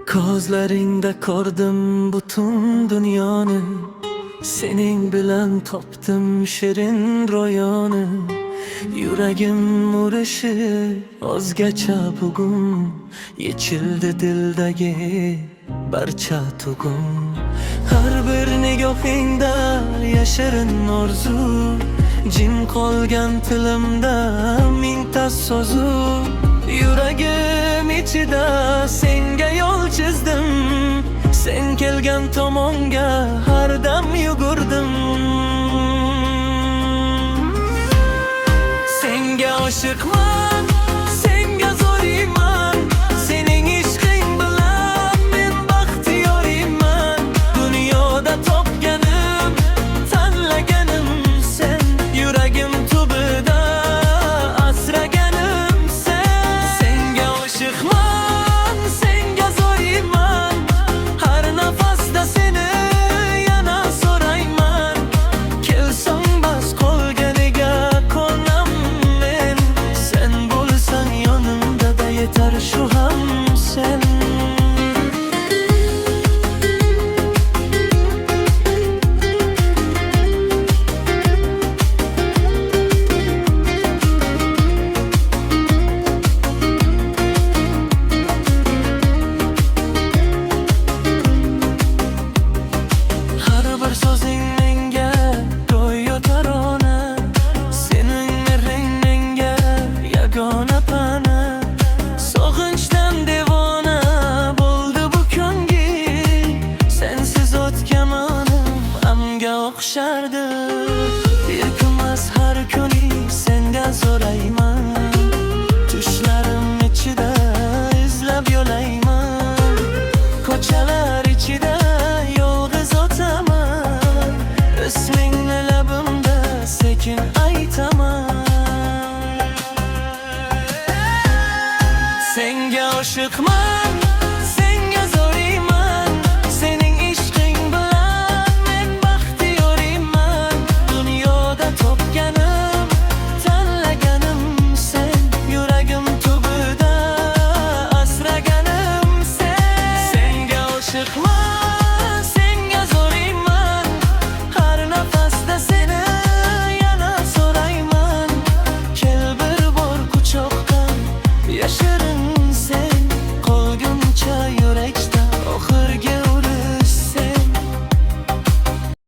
Gözlerinde ko'rdim butun dünyani, senin bilen toptum şirin ro'yoni. Yuragim urishi o'zgacha bugun, yechildi dildagi barcha tug'um. Har bir nigohingda yashirin orzu, jim qolgan tilimda mingta so'zu. Yuragim ichida senga yo'l chizdim, sen kelgan tomonga har dam yugurdim. Senga oshiqman, senga zo'riyman, sening ishqing bilan men baxtiyoriyman. Dunyoda topganim, tanlaganim sen, yuragim tubida asraganim sen. Senga oshiqman, senga zo'riyman, har nafasda seni yana so'rayman. Kelsang bas qolganiga konam men, sen bo'lsang yonimda da yetar shu ham sen. Har bir so'zing menga go'yo tarona, sening mehring menga yagona pana. Sog'inchdan devona bo'ldi bu ko'ngil, sensiz o'tganim amga o'xshardi. Yilqimas har kuni senga so'rayman, tushlarim ichida izlab yo'layman. Ko'chalar ichida yolg'iz o'taman, ismingni labimda sekin aytaman. Senga oshiqman.